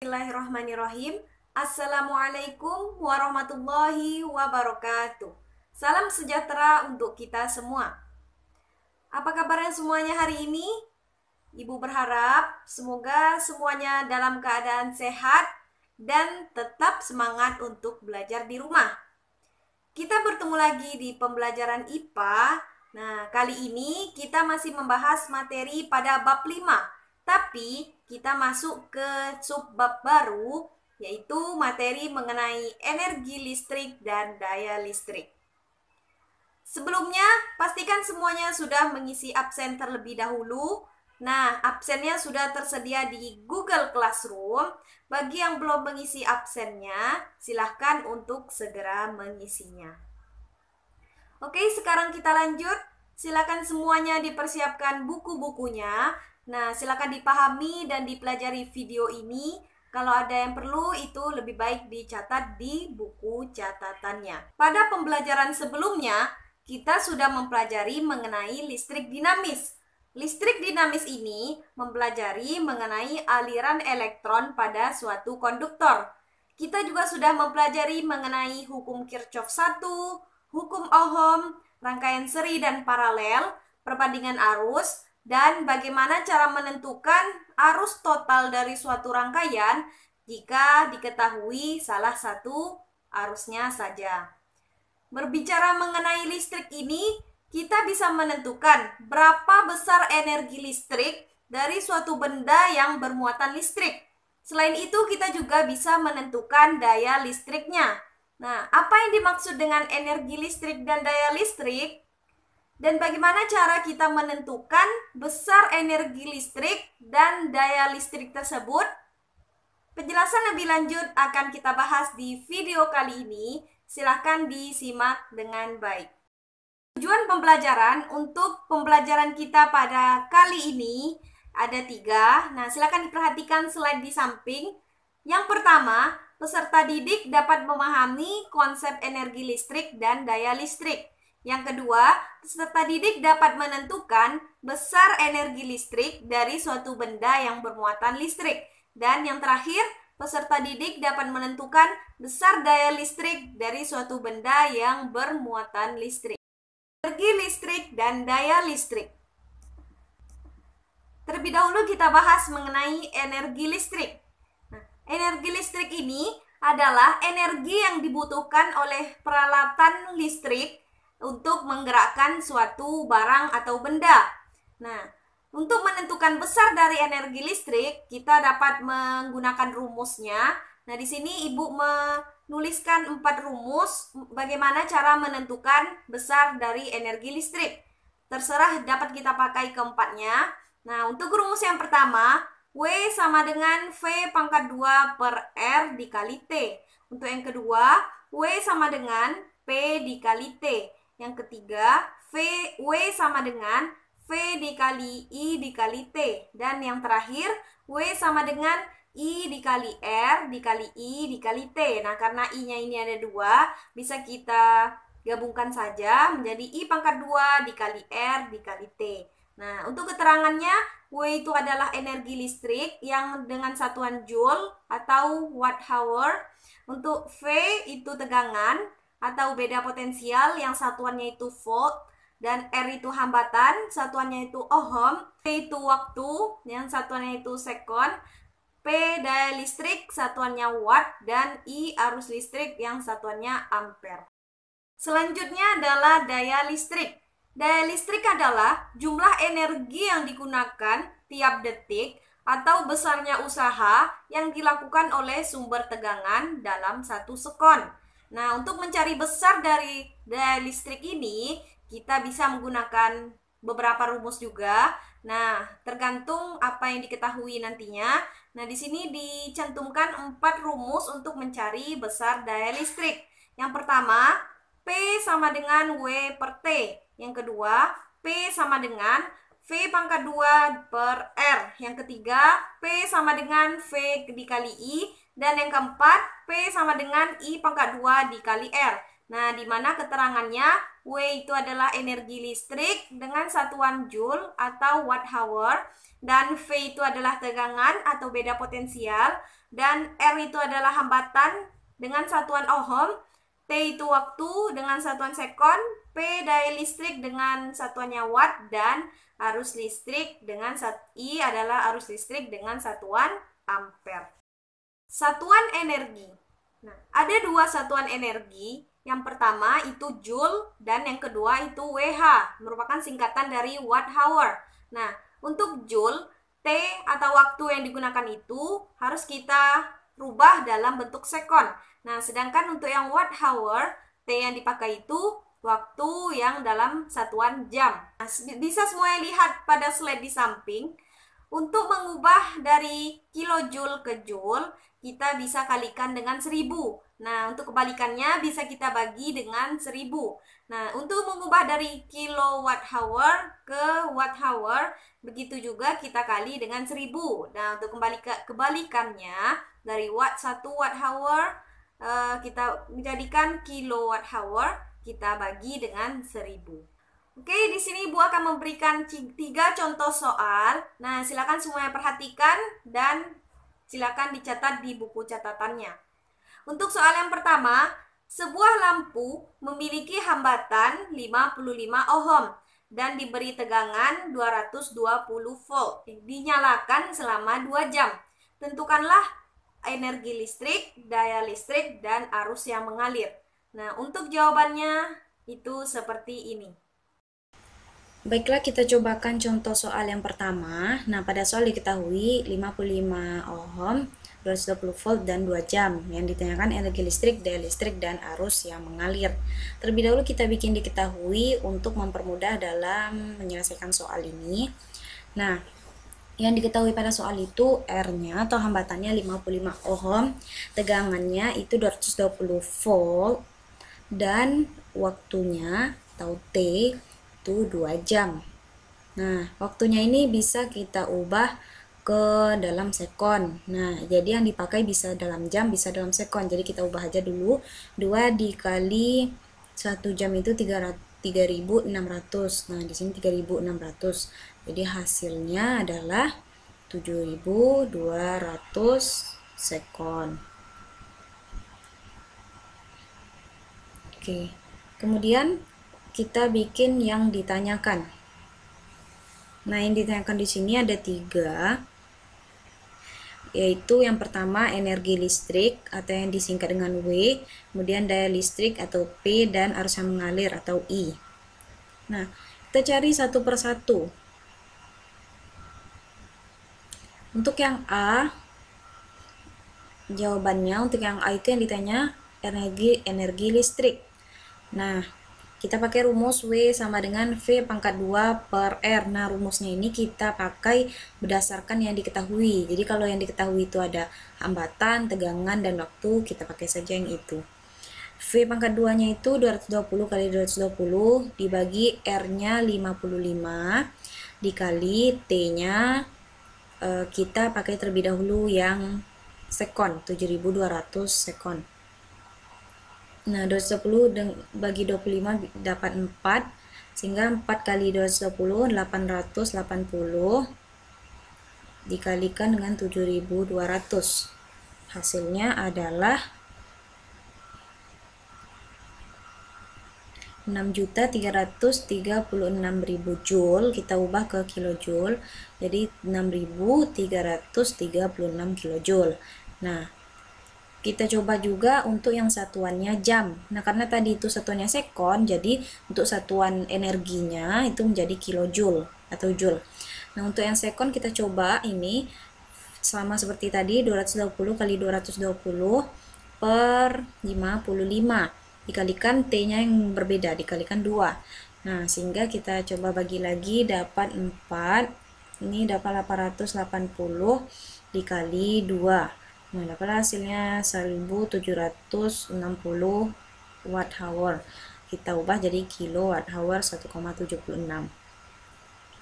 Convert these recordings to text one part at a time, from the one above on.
Bismillahirrahmanirrahim. Assalamualaikum warahmatullahi wabarakatuh. Salam sejahtera untuk kita semua. Apa kabarnya semuanya hari ini? Ibu berharap semoga semuanya dalam keadaan sehat dan tetap semangat untuk belajar di rumah. Kita bertemu lagi di pembelajaran IPA. Nah, kali ini kita masih membahas materi pada bab 5. Tapi kita masuk ke subbab baru, yaitu materi mengenai energi listrik dan daya listrik. Sebelumnya, pastikan semuanya sudah mengisi absen terlebih dahulu. Nah, absennya sudah tersedia di Google Classroom. Bagi yang belum mengisi absennya, silahkan untuk segera mengisinya. Oke, sekarang kita lanjut. Silakan semuanya dipersiapkan buku-bukunya. Nah, silakan dipahami dan dipelajari video ini. Kalau ada yang perlu, itu lebih baik dicatat di buku catatannya. Pada pembelajaran sebelumnya, kita sudah mempelajari mengenai listrik dinamis. Listrik dinamis ini mempelajari mengenai aliran elektron pada suatu konduktor. Kita juga sudah mempelajari mengenai hukum Kirchhoff 1, hukum Ohm, rangkaian seri dan paralel, perbandingan arus, dan bagaimana cara menentukan arus total dari suatu rangkaian jika diketahui salah satu arusnya saja. Berbicara mengenai listrik ini, kita bisa menentukan berapa besar energi listrik dari suatu benda yang bermuatan listrik. Selain itu, kita juga bisa menentukan daya listriknya. Nah, apa yang dimaksud dengan energi listrik dan daya listrik? Dan bagaimana cara kita menentukan besar energi listrik dan daya listrik tersebut? Penjelasan lebih lanjut akan kita bahas di video kali ini. Silahkan disimak dengan baik. Tujuan pembelajaran untuk pembelajaran kita pada kali ini ada 3. Nah, silahkan diperhatikan slide di samping. Yang pertama, peserta didik dapat memahami konsep energi listrik dan daya listrik. Yang kedua, peserta didik dapat menentukan besar energi listrik dari suatu benda yang bermuatan listrik. Dan yang terakhir, peserta didik dapat menentukan besar daya listrik dari suatu benda yang bermuatan listrik. Energi listrik dan daya listrik. Terlebih dahulu kita bahas mengenai energi listrik. Nah, energi listrik ini adalah energi yang dibutuhkan oleh peralatan listrik untuk menggerakkan suatu barang atau benda. Nah, untuk menentukan besar dari energi listrik, kita dapat menggunakan rumusnya. Nah, di sini Ibu menuliskan 4 rumus bagaimana cara menentukan besar dari energi listrik. Terserah dapat kita pakai keempatnya. Nah, untuk rumus yang pertama, W sama dengan V pangkat 2 per R dikali T. Untuk yang kedua, W sama dengan P dikali T. Yang ketiga, W sama dengan V dikali I dikali T. Dan yang terakhir, W sama dengan I dikali R dikali I dikali T. Nah, karena I-nya ini ada 2, bisa kita gabungkan saja menjadi I pangkat 2 dikali R dikali T. Nah, untuk keterangannya, W itu adalah energi listrik yang dengan satuan Joule atau Watt Hour. Untuk V itu tegangan atau beda potensial yang satuannya itu volt, dan R itu hambatan, satuannya itu ohm, T itu waktu yang satuannya itu sekon, P daya listrik satuannya watt, dan I arus listrik yang satuannya ampere. Selanjutnya adalah daya listrik. Daya listrik adalah jumlah energi yang digunakan tiap detik atau besarnya usaha yang dilakukan oleh sumber tegangan dalam 1 sekon. Nah, untuk mencari besar dari daya listrik ini, kita bisa menggunakan beberapa rumus juga. Nah, tergantung apa yang diketahui nantinya. Nah, di sini dicantumkan 4 rumus untuk mencari besar daya listrik. Yang pertama, P sama dengan W per T. Yang kedua, P sama dengan V pangkat 2 per R. Yang ketiga, P sama dengan V dikali I. Dan yang keempat, P sama dengan I pangkat 2 dikali R. Nah, di mana keterangannya W itu adalah energi listrik dengan satuan Joule atau watt hour, dan V itu adalah tegangan atau beda potensial, dan R itu adalah hambatan dengan satuan ohm, T itu waktu dengan satuan sekon, P daya listrik dengan satuannya watt, dan arus listrik dengan I adalah arus listrik dengan satuan ampere. Satuan energi. Nah, ada dua satuan energi. Yang pertama itu Joule dan yang kedua itu WH, merupakan singkatan dari watt hour. Nah, untuk Joule, T atau waktu yang digunakan itu harus kita rubah dalam bentuk sekon. Nah, sedangkan untuk yang watt hour, T yang dipakai itu waktu yang dalam satuan jam. Nah, bisa semuanya lihat pada slide di samping. Untuk mengubah dari kilojoule ke joule, kita bisa kalikan dengan 1000. Nah, untuk kebalikannya bisa kita bagi dengan 1000. Nah, untuk mengubah dari kilowatt hour ke watt hour, begitu juga kita kali dengan 1000. Nah, untuk kebalikannya, dari 1 watt hour, kita menjadikan kilowatt hour, kita bagi dengan 1000. Oke, di sini Ibu akan memberikan 3 contoh soal. Nah, silakan semuanya perhatikan dan silakan dicatat di buku catatannya. Untuk soal yang pertama, sebuah lampu memiliki hambatan 55 ohm dan diberi tegangan 220 volt. Dinyalakan selama 2 jam. Tentukanlah energi listrik, daya listrik, dan arus yang mengalir. Nah, untuk jawabannya itu seperti ini. Baiklah, kita cobakan contoh soal yang pertama. Nah, pada soal diketahui 55 ohm, 220 volt, dan 2 jam. Yang ditanyakan energi listrik, daya listrik, dan arus yang mengalir. Terlebih dahulu kita bikin diketahui untuk mempermudah dalam menyelesaikan soal ini. Nah, yang diketahui pada soal itu R-nya atau hambatannya 55 ohm, tegangannya itu 220 volt, dan waktunya atau T itu 2 jam. Nah, waktunya ini bisa kita ubah ke dalam sekon. Nah, jadi yang dipakai bisa dalam jam, bisa dalam sekon. Jadi kita ubah aja dulu. 2 dikali 1 jam itu 3.600. Nah, di sini 3.600. Jadi hasilnya adalah 7.200 sekon. Oke. Kemudian kita bikin yang ditanyakan. Nah, yang ditanyakan di sini ada 3, yaitu yang pertama energi listrik atau yang disingkat dengan W, kemudian daya listrik atau P, dan arus yang mengalir atau I. Nah, kita cari satu persatu. Untuk yang A, jawabannya untuk yang A itu yang ditanya energi listrik. Nah, kita pakai rumus W sama dengan V pangkat 2 per R. Nah, rumusnya ini kita pakai berdasarkan yang diketahui. Jadi kalau yang diketahui itu ada hambatan, tegangan, dan waktu, kita pakai saja yang itu. V pangkat 2-nya itu 220 kali 220 dibagi R-nya 55 dikali T-nya kita pakai terlebih dahulu yang sekon, 7.200 sekon. Nah, 220 bagi 25 dapat 4, sehingga 4 kali 220, 880, dikalikan dengan 7.200. Hasilnya adalah 6.336.000 joule. Kita ubah ke kilojoule, jadi 6.336 kilojoule. Nah, kita coba juga untuk yang satuannya jam. Nah, karena tadi itu satuannya sekon, jadi untuk satuan energinya itu menjadi kilojoule atau joule. Nah, untuk yang sekon kita coba ini sama seperti tadi, 220 kali 220 per 55 dikalikan T-nya yang berbeda, dikalikan 2. Nah, sehingga kita coba bagi lagi, dapat 4. Ini dapat 880 dikali 2. Nah, dapat hasilnya 1.760 watt hour. Kita ubah jadi kilowatt hour 1,76.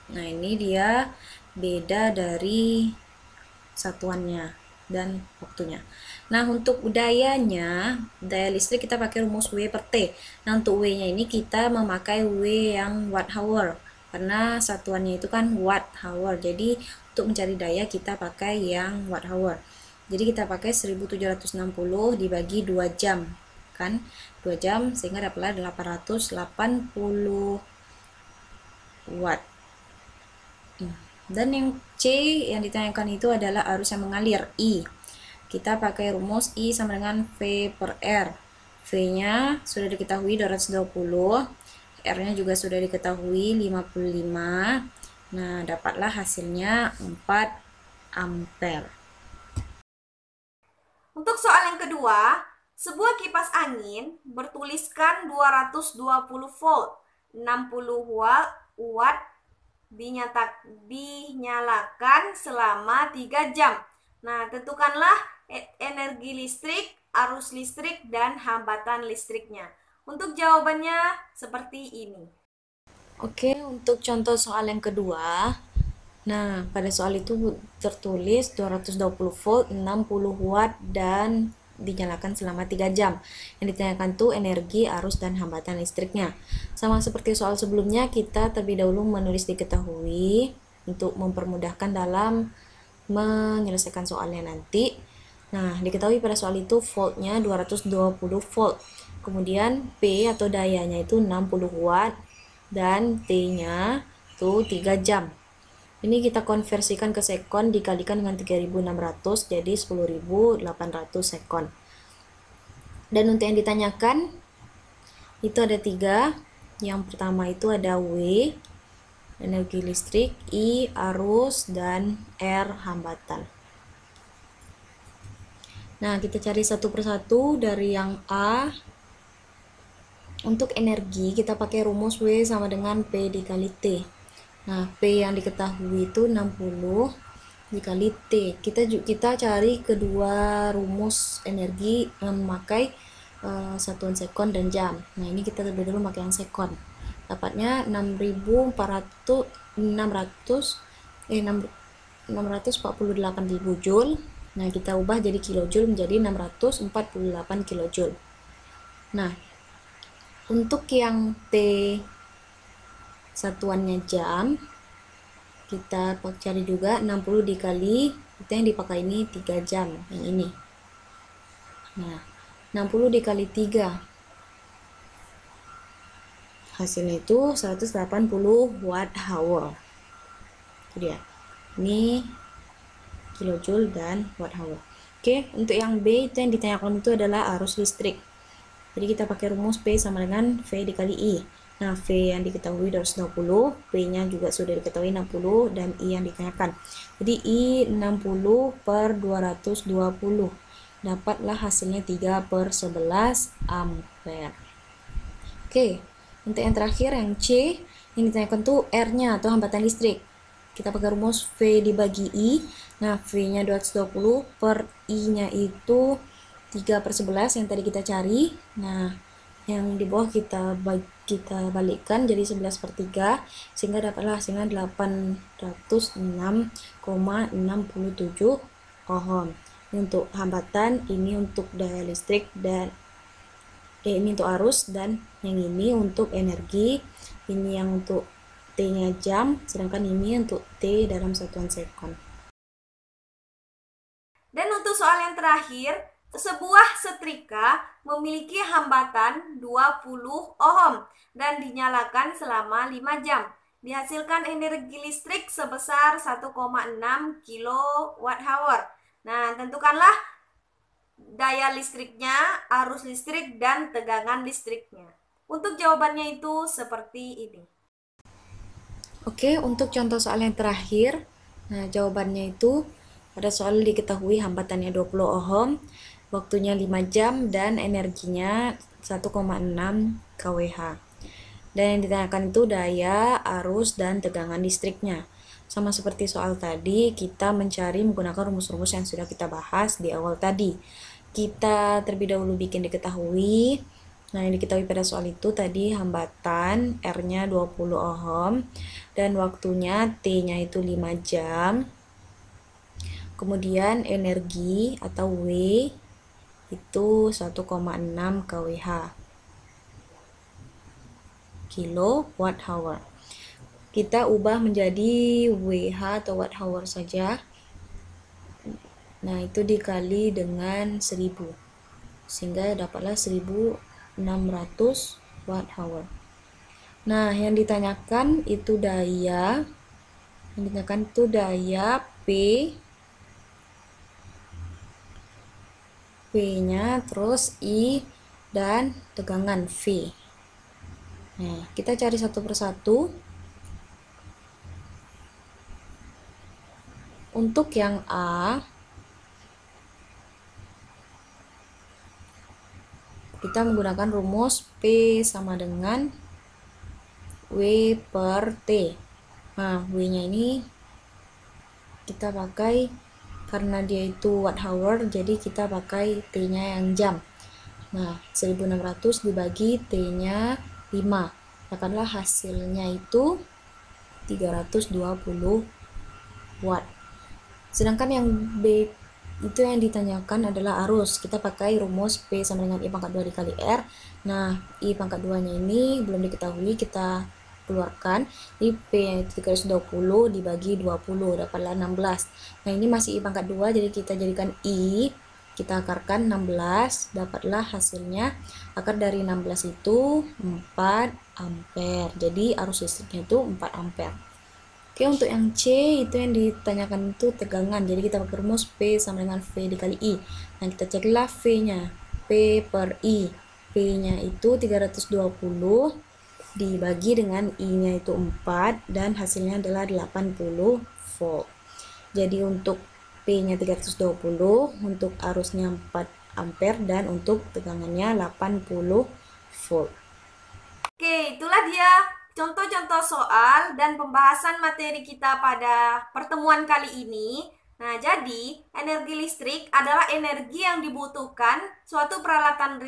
Nah, ini dia beda dari satuannya. dan waktunya. Nah, untuk dayanya, daya listrik kita pakai rumus W per T. Nah, untuk W-nya ini kita memakai W yang watt hour, karena satuannya itu kan watt hour. Jadi, untuk mencari daya kita pakai yang watt hour. Jadi, kita pakai 1760 dibagi 2 jam, kan? 2 jam, sehingga dapatlah 880 watt. Dan yang C yang ditanyakan itu adalah arus yang mengalir, I. Kita pakai rumus I sama dengan V per R. V-nya sudah diketahui 220, R-nya juga sudah diketahui 55. Nah, dapatlah hasilnya 4 ampere. Untuk soal yang kedua, sebuah kipas angin bertuliskan 220 volt, 60 watt dinyalakan selama 3 jam. Nah, tentukanlah energi listrik, arus listrik, dan hambatan listriknya. Untuk jawabannya seperti ini. Oke, untuk contoh soal yang kedua. Nah, pada soal itu tertulis 220 volt, 60 watt, dan dinyalakan selama 3 jam. Yang ditanyakan tuh energi, arus, dan hambatan listriknya. Sama seperti soal sebelumnya, kita terlebih dahulu menulis diketahui untuk mempermudahkan dalam menyelesaikan soalnya nanti. Nah, diketahui pada soal itu voltnya 220 volt. Kemudian P atau dayanya itu 60 watt dan T-nya tuh 3 jam. Ini kita konversikan ke sekon dikalikan dengan 3600 jadi 10.800 sekon. Dan untuk yang ditanyakan itu ada 3. Yang pertama itu ada W, energi listrik, I, arus, dan R, hambatan. Nah, kita cari satu persatu dari yang A. Untuk energi, kita pakai rumus W sama dengan P dikali T. Nah, P yang diketahui itu 60 dikali T. Kita cari kedua rumus energi memakai satuan sekon dan jam. Nah, ini kita terlebih dahulu pakai yang sekon. Dapatnya 648.000 joule. Nah, kita ubah jadi kilojoule menjadi 648 kilojoule. Nah, untuk yang T satuannya jam, kita cari juga 60 dikali, kita yang dipakai ini 3 jam, yang ini. Nah, 60 dikali 3, hasilnya itu 180 watt hour. Itu dia. Ini kilojoule dan watt hour. Oke, untuk yang B itu yang ditanyakan itu adalah arus listrik. Jadi kita pakai rumus P sama dengan V dikali I. Nah, V yang diketahui 220, P-nya juga sudah diketahui 60, dan I yang ditanyakan. Jadi I 60 per 220. Dapatlah hasilnya 3/11 ampere. Oke, untuk yang terakhir yang C, yang ditanyakan tuh R-nya atau hambatan listrik. Kita pakai rumus V dibagi I. Nah, V-nya 220 per I-nya itu 3/11 yang tadi kita cari. Nah, yang di bawah kita balikkan jadi 11/3 sehingga dapatlah hasilnya 806,67 ohm. Ini untuk hambatan, ini untuk daya listrik, dan ini untuk arus, dan yang ini untuk energi. Ini yang untuk T-nya jam, sedangkan ini untuk T dalam satuan sekon. Dan untuk soal yang terakhir, sebuah setrika memiliki hambatan 20 ohm dan dinyalakan selama 5 jam. Dihasilkan energi listrik sebesar 1,6 kWh. Nah, tentukanlah daya listriknya, arus listrik, dan tegangan listriknya. Untuk jawabannya itu seperti ini. Oke, untuk contoh soal yang terakhir, nah jawabannya itu pada soal diketahui hambatannya 20 ohm, waktunya 5 jam, dan energinya 1,6 kWh. Dan yang ditanyakan itu daya, arus, dan tegangan listriknya. Sama seperti soal tadi, kita mencari menggunakan rumus-rumus yang sudah kita bahas di awal tadi. Kita terlebih dahulu bikin diketahui. Nah, yang diketahui pada soal itu tadi hambatan, R-nya 20 ohm, dan waktunya T-nya itu 5 jam. Kemudian energi atau W itu 1,6 kWh, kilowatt hour. Kita ubah menjadi WH atau watt hour saja. Nah, itu dikali dengan 1000, sehingga dapatlah 1600 watt hour. Nah, yang ditanyakan itu daya P-nya, terus I dan tegangan V. Nah, kita cari satu persatu. Untuk yang A, kita menggunakan rumus P sama dengan W per T. Nah, W-nya ini kita pakai, karena dia itu watt hour, jadi kita pakai T-nya yang jam. Nah, 1600 dibagi T-nya 5. Dapatlah hasilnya itu 320 watt. Sedangkan yang B itu yang ditanyakan adalah arus. Kita pakai rumus P sama dengan I pangkat 2 dikali R. Nah, I pangkat 2-nya ini belum diketahui, kita keluarkan. Ini P yang 320 dibagi 20, dapatlah 16. Nah, ini masih I pangkat 2, jadi kita jadikan I, kita akarkan 16, dapatlah hasilnya. Akar dari 16 itu 4 ampere. Jadi arus listriknya itu 4 ampere. Oke, untuk yang C itu yang ditanyakan itu tegangan. Jadi kita pakai rumus P sama dengan V dikali I. Nah, kita ceklah V-nya. P per I. P-nya itu 320 dibagi dengan I-nya itu 4 dan hasilnya adalah 80 volt. Jadi untuk P-nya 320, untuk arusnya 4 ampere dan untuk tegangannya 80 volt. Oke, itulah dia contoh-contoh soal dan pembahasan materi kita pada pertemuan kali ini. Nah, jadi energi listrik adalah energi yang dibutuhkan suatu peralatan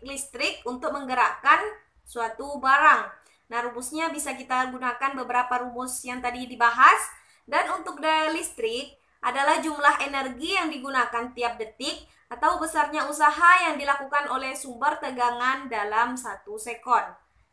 listrik untuk menggerakkan suatu barang. Nah, rumusnya bisa kita gunakan beberapa rumus yang tadi dibahas. Dan untuk daya listrik adalah jumlah energi yang digunakan tiap detik atau besarnya usaha yang dilakukan oleh sumber tegangan dalam 1 sekon.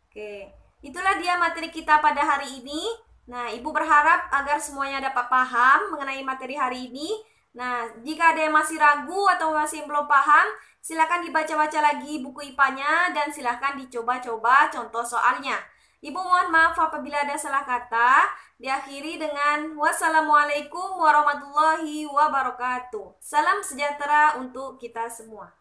Oke, itulah dia materi kita pada hari ini. Nah, Ibu berharap agar semuanya dapat paham mengenai materi hari ini. Nah, jika ada yang masih ragu atau masih belum paham, silakan dibaca-baca lagi buku IPA-nya dan silakan dicoba-coba contoh soalnya. Ibu mohon maaf apabila ada salah kata. Diakhiri dengan wassalamualaikum warahmatullahi wabarakatuh. Salam sejahtera untuk kita semua.